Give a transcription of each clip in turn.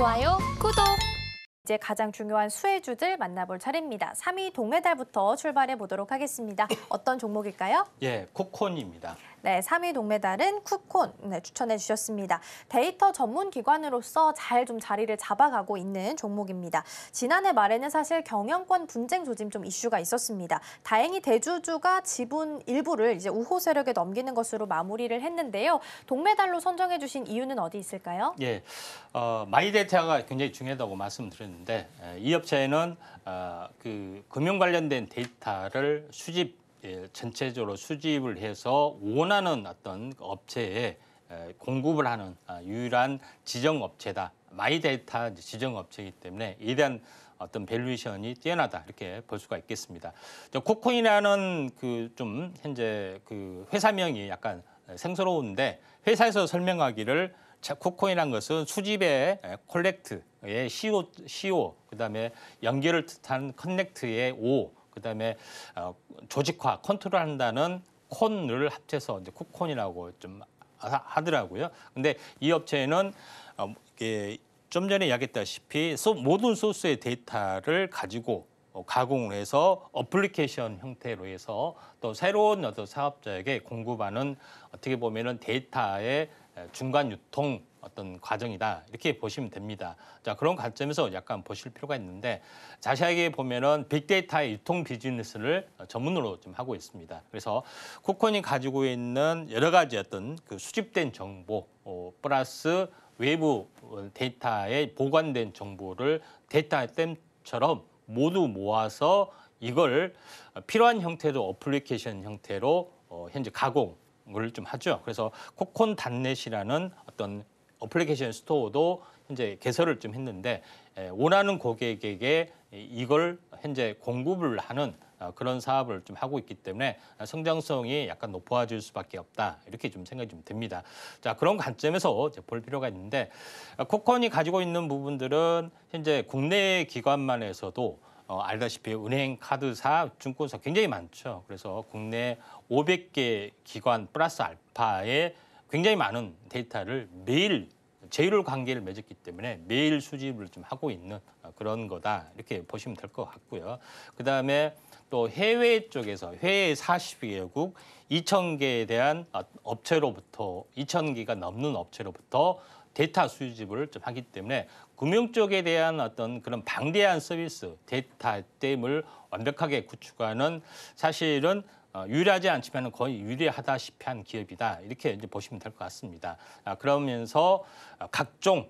좋아요, 구독! 이제 가장 중요한 수혜주들 만나볼 차례입니다. 3위 동메달부터 출발해 보도록 하겠습니다. 어떤 종목일까요? 예, 쿠콘입니다. 네, 3위 동메달은 쿠콘 추천해 주셨습니다. 데이터 전문 기관으로서 잘 좀 자리를 잡아가고 있는 종목입니다. 지난해 말에는 사실 경영권 분쟁 조짐 좀 이슈가 있었습니다. 다행히 대주주가 지분 일부를 이제 우호 세력에 넘기는 것으로 마무리를 했는데요. 동메달로 선정해 주신 이유는 어디 있을까요? 예, 마이데이터가 굉장히 중요하다고 말씀드렸는데 이 업체는 그 금융 관련된 데이터를 전체적으로 수집을 해서 원하는 어떤 업체에 공급을 하는 유일한 지정업체다. 마이데이터 지정업체이기 때문에 이에 대한 어떤 밸류에이션이 뛰어나다 이렇게 볼 수가 있겠습니다. 쿠콘이라는 그 좀 현재 그 회사명이 약간 생소로운데 회사에서 설명하기를 쿠콘이라는 것은 수집의 콜렉트의 CO, 그다음에 연결을 뜻한 커넥트의 O, 그다음에 조직화, 컨트롤한다는 콘을 합쳐서 이제 쿠콘이라고 좀 하더라고요. 근데 이 업체는 좀 전에 이야기했다시피 모든 소스의 데이터를 가지고 가공을 해서 어플리케이션 형태로 해서 또 새로운 어떤 사업자에게 공급하는 어떻게 보면은 데이터의 중간 유통 어떤 과정이다 이렇게 보시면 됩니다. 자, 그런 관점에서 약간 보실 필요가 있는데 자세하게 보면은 빅데이터의 유통 비즈니스를 전문으로 좀 하고 있습니다. 그래서 쿠콘이 가지고 있는 여러 가지 어떤 그 수집된 정보 플러스 외부 데이터에 보관된 정보를 데이터템처럼 모두 모아서 이걸 필요한 형태로 어플리케이션 형태로 현재 가공을 좀 하죠. 그래서 코콘닷넷이라는 어떤 어플리케이션 스토어도 현재 개설을 좀 했는데 원하는 고객에게 이걸 현재 공급을 하는 그런 사업을 좀 하고 있기 때문에 성장성이 약간 높아질 수밖에 없다 이렇게 좀 생각이 좀 됩니다. 자, 그런 관점에서 이제 볼 필요가 있는데 코콘이 가지고 있는 부분들은 현재 국내 기관만에서도 알다시피 은행, 카드사, 증권사 굉장히 많죠. 그래서 국내 500개 기관 플러스 알파에 굉장히 많은 데이터를 매일 제휴 관계를 맺었기 때문에 매일 수집을 좀 하고 있는 그런 거다 이렇게 보시면 될 것 같고요. 그다음에 또 해외 쪽에서 해외 40개국 2,000개에 대한 업체로부터 2,000개가 넘는 업체로부터 데이터 수집을 좀 하기 때문에 금융 쪽에 대한 어떤 그런 방대한 서비스 데이터댐을 완벽하게 구축하는 사실은 유리하지 않지만 거의 유리하다시피 한 기업이다 이렇게 이제 보시면 될 것 같습니다. 그러면서 각종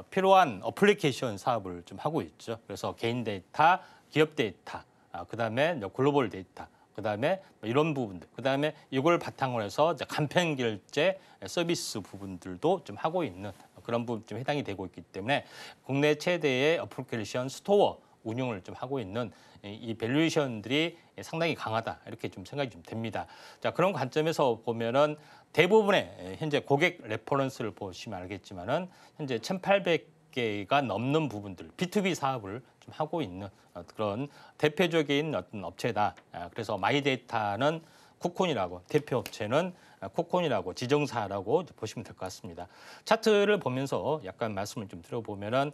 필요한 어플리케이션 사업을 좀 하고 있죠. 그래서 개인 데이터, 기업 데이터, 그다음에 글로벌 데이터, 그다음에 이런 부분들, 그다음에 이걸 바탕으로 해서 간편 결제 서비스 부분들도 좀 하고 있는 그런 부분 좀 해당이 되고 있기 때문에 국내 최대의 어플리케이션 스토어 운영을 좀 하고 있는 이 밸류에이션들이 상당히 강하다 이렇게 좀 생각이 좀 됩니다. 자, 그런 관점에서 보면은 대부분의 현재 고객 레퍼런스를 보시면 알겠지만은 현재 1,800개가 넘는 부분들 B2B 사업을 좀 하고 있는 그런 대표적인 어떤 업체다. 그래서 마이데이터는 쿠콘이라고 대표 업체는 쿠콘이라고 지정사라고 보시면 될 것 같습니다. 차트를 보면서 약간 말씀을 좀 드려보면은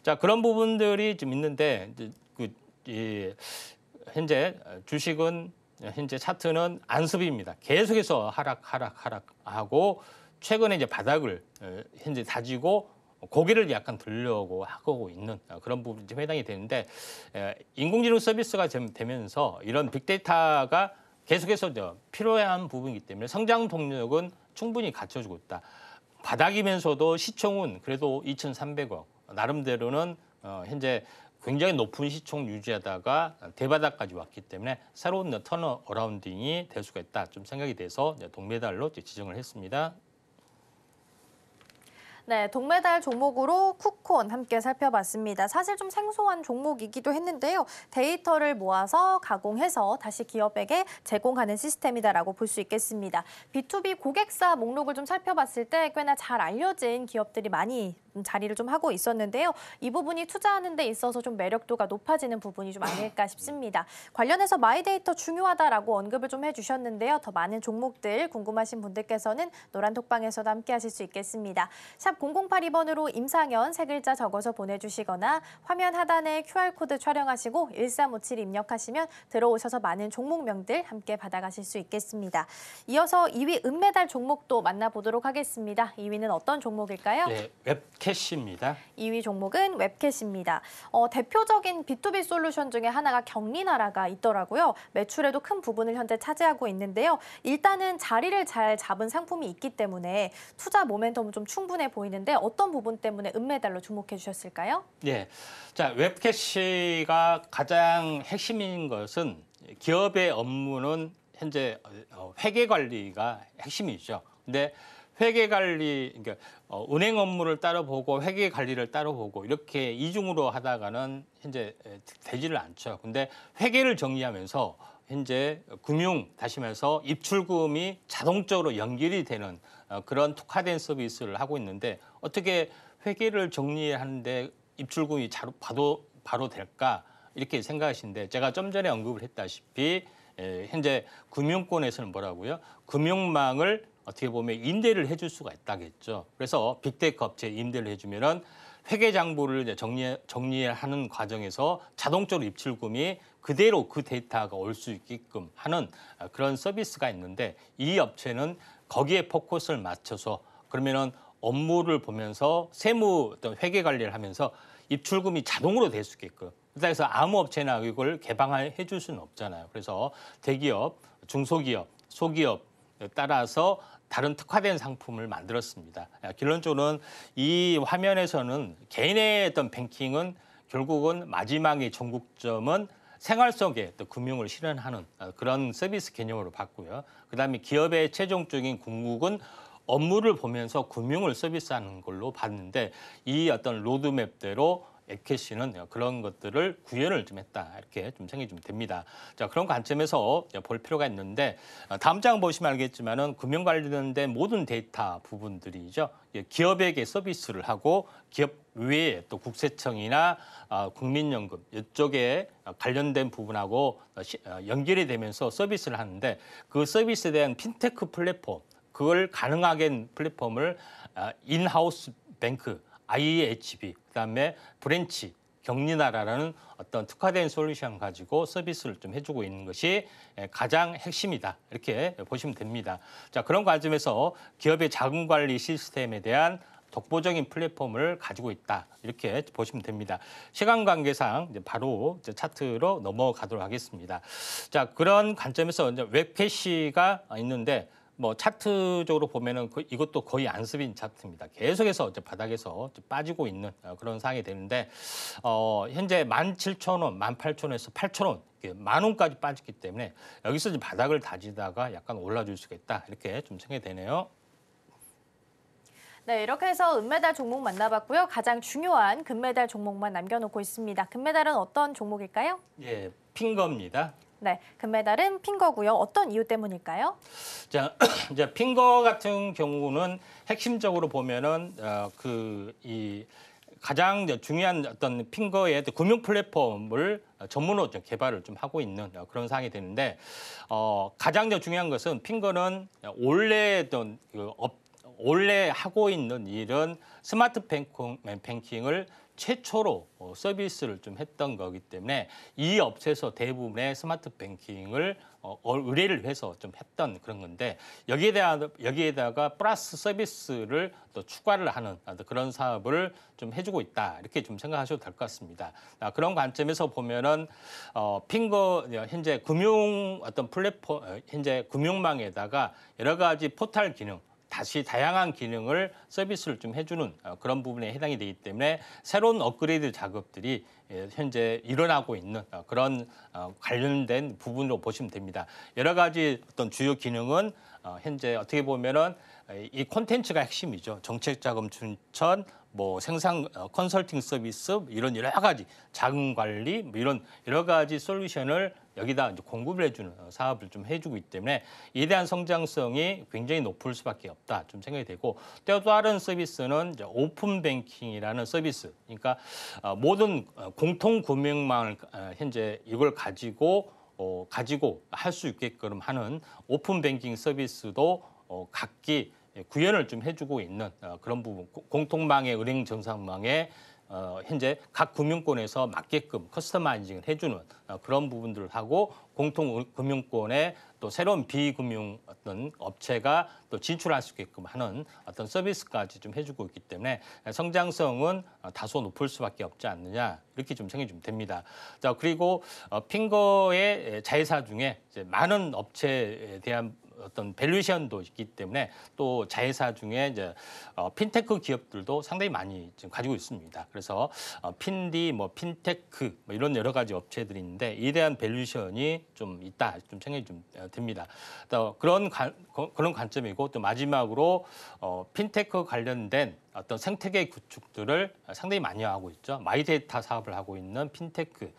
자, 그런 부분들이 좀 있는데 현재 주식은 현재 차트는 안습입니다. 계속해서 하락하고 최근에 이제 바닥을 현재 다지고 고개를 약간 들려고 하고 있는 그런 부분이 좀 해당이 되는데 인공지능 서비스가 되면서 이런 빅데이터가 계속해서 필요한 부분이기 때문에 성장 동력은 충분히 갖춰주고 있다. 바닥이면서도 시총은 그래도 2,300억 나름대로는 현재 굉장히 높은 시총 유지하다가 대바닥까지 왔기 때문에 새로운 턴어라운딩이 될 수가 있다 좀 생각이 돼서 동메달로 지정을 했습니다. 네, 동메달 종목으로 쿠콘 함께 살펴봤습니다. 사실 좀 생소한 종목이기도 했는데요. 데이터를 모아서 가공해서 다시 기업에게 제공하는 시스템이다라고 볼 수 있겠습니다. B2B 고객사 목록을 좀 살펴봤을 때 꽤나 잘 알려진 기업들이 많이 자리를 좀 하고 있었는데요. 이 부분이 투자하는 데 있어서 좀 매력도가 높아지는 부분이 좀 아닐까 싶습니다. 관련해서 마이데이터 중요하다라고 언급을 좀 해주셨는데요. 더 많은 종목들 궁금하신 분들께서는 노란톡방에서도 함께 하실 수 있겠습니다. 샵 0082번으로 임상현 세 글자 적어서 보내주시거나 화면 하단에 QR코드 촬영하시고 1357 입력하시면 들어오셔서 많은 종목명들 함께 받아가실 수 있겠습니다. 이어서 2위 은메달 종목도 만나보도록 하겠습니다. 2위는 어떤 종목일까요? 네, 웹캐시입니다. 2위 종목은 웹캣입니다. 대표적인 B2B 솔루션 중에 하나가 경리나라가 있더라고요. 매출에도 큰 부분을 현재 차지하고 있는데요. 일단은 자리를 잘 잡은 상품이 있기 때문에 투자 모멘텀은 좀 충분해 보이는데 어떤 부분 때문에 은메달로 주목해 주셨을까요? 네, 자 웹캐시가 가장 핵심인 것은 기업의 업무는 현재 회계 관리가 핵심이죠. 근데 회계 관리, 그러니까 은행 업무를 따로 보고 회계 관리를 따로 보고 이렇게 이중으로 하다가는 현재 되지를 않죠. 근데 회계를 정리하면서 현재 다시 말해서 입출금이 자동적으로 연결이 되는 그런 특화된 서비스를 하고 있는데 어떻게 회계를 정리하는데 입출금이 바로 될까 이렇게 생각하시는데 제가 좀 전에 언급을 했다시피 현재 금융권에서는 뭐라고요? 금융망을 어떻게 보면 임대를 해줄 수가 있다겠죠. 그래서 빅테크 업체에 임대를 해주면은 회계 장부를 이제 정리하는 과정에서 자동적으로 입출금이 그대로 그 데이터가 올 수 있게끔 하는 그런 서비스가 있는데 이 업체는 거기에 포커스를 맞춰서 그러면은 업무를 보면서 세무 어떤 회계 관리를 하면서 입출금이 자동으로 될 수 있게끔. 그래서 아무 업체나 이걸 개방해 줄 수는 없잖아요. 그래서 대기업, 중소기업, 소기업 따라서 다른 특화된 상품을 만들었습니다. 결론적으로는 이 화면에서는 개인의 어떤 뱅킹은 결국은 마지막의 전국점은 생활 속에 또 금융을 실현하는 그런 서비스 개념으로 봤고요. 그다음에 기업의 최종적인 궁극은 업무를 보면서 금융을 서비스하는 걸로 봤는데 이 어떤 로드맵대로 웹캐시는 그런 것들을 구현을 좀 했다 이렇게 좀 생각이 좀 됩니다. 자 그런 관점에서 볼 필요가 있는데 다음 장 보시면 알겠지만은 금융 관련된 모든 데이터 부분들이죠. 기업에게 서비스를 하고 기업 외에 또 국세청이나 국민연금 이쪽에 관련된 부분하고 연결이 되면서 서비스를 하는데 그 서비스에 대한 핀테크 플랫폼 그걸 가능하게 한 플랫폼을 인하우스 뱅크 IHB, 그다음에 브랜치, 경리나라라는 어떤 특화된 솔루션 가지고 서비스를 좀 해주고 있는 것이 가장 핵심이다. 이렇게 보시면 됩니다. 자, 그런 관점에서 기업의 자금 관리 시스템에 대한 독보적인 플랫폼을 가지고 있다. 이렇게 보시면 됩니다. 시간 관계상 이제 바로 이제 차트로 넘어가도록 하겠습니다. 자, 그런 관점에서 이제 웹캐시가 있는데 뭐 차트적으로 보면은 이것도 거의 안습인 차트입니다. 계속해서 이제 바닥에서 이제 빠지고 있는 그런 상황이 되는데 현재 17,000원, 18,000원에서 8,000원, 10,000원까지 빠졌기 때문에 여기서 이제 바닥을 다지다가 약간 올라줄 수가 있다. 이렇게 좀 생각이 되네요. 네, 이렇게 해서 은메달 종목 만나봤고요. 가장 중요한 금메달 종목만 남겨놓고 있습니다. 금메달은 어떤 종목일까요? 예, 핑거입니다. 네, 금메달은 핑거고요. 어떤 이유 때문일까요? 자, 이제 핑거 같은 경우는 핵심적으로 보면은 가장 중요한 어떤 핑거의 금융 플랫폼을 전문으로 좀 개발을 좀 하고 있는 그런 상황이 되는데 가장 중요한 것은 핑거는 원래 하고 있는 일은 스마트 뱅킹을 최초로 서비스를 좀 했던 거기 때문에 이 업체에서 대부분의 스마트 뱅킹을 의뢰를 해서 좀 했던 그런 건데 여기에다가 플러스 서비스를 또 추가를 하는 그런 사업을 좀 해주고 있다 이렇게 좀 생각하셔도 될 것 같습니다. 그런 관점에서 보면은 핑거 현재 금융 어떤 플랫폼 현재 금융망에다가 여러 가지 포털 기능 다시 다양한 기능을 서비스를 좀 해주는 그런 부분에 해당이 되기 때문에 새로운 업그레이드 작업들이 현재 일어나고 있는 그런 관련된 부분으로 보시면 됩니다. 여러 가지 어떤 주요 기능은 현재 어떻게 보면은 이 콘텐츠가 핵심이죠. 정책 자금 추천, 뭐 생산 컨설팅 서비스 이런 여러 가지 자금 관리 뭐 이런 여러 가지 솔루션을 여기다 이제 공급을 해주는 사업을 좀 해주고 있기 때문에 이에 대한 성장성이 굉장히 높을 수밖에 없다 좀 생각이 되고 또 다른 서비스는 이제 오픈 뱅킹이라는 서비스. 그러니까 모든 공통 금융망을 현재 이걸 가지고 할 수 있게끔 하는 오픈 뱅킹 서비스도 각기 구현을 좀 해주고 있는 그런 부분, 공통망의 은행 정상망에 현재 각 금융권에서 맞게끔 커스터마이징을 해주는 그런 부분들을 하고 공통 금융권에 또 새로운 비금융 어떤 업체가 또 진출할 수 있게끔 하는 어떤 서비스까지 좀 해주고 있기 때문에 성장성은 다소 높을 수밖에 없지 않느냐 이렇게 좀 생각이 좀 됩니다. 자 그리고 핑거의 자회사 중에 이제 많은 업체에 대한 어떤 밸류에이션도 있기 때문에 또 자회사 중에 이제 핀테크 기업들도 상당히 많이 지금 가지고 있습니다. 그래서 핀디, 뭐 핀테크 뭐 이런 여러 가지 업체들이 있는데 이에 대한 밸류에이션이 좀 있다 좀 생각이 좀 듭니다. 또 그런 관점이고 또 마지막으로 핀테크 관련된 어떤 생태계 구축들을 상당히 많이 하고 있죠. 마이데이터 사업을 하고 있는 핀테크.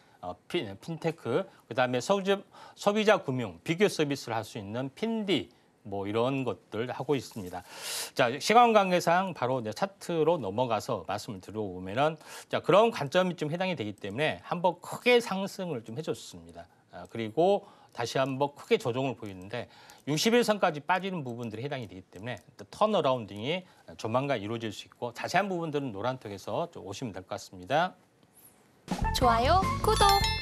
핀테크, 그다음에 소비자 금융, 비교 서비스를 할 수 있는 핀디, 뭐 이런 것들 하고 있습니다. 자, 시간 관계상 바로 이제 차트로 넘어가서 말씀을 드려보면은 자, 그런 관점이 좀 해당이 되기 때문에 한번 크게 상승을 좀 해줬습니다. 그리고 다시 한번 크게 조정을 보이는데 61선까지 빠지는 부분들이 해당이 되기 때문에 턴어라운딩이 조만간 이루어질 수 있고 자세한 부분들은 노란톡에서 좀 오시면 될 것 같습니다. 좋아요, 구독!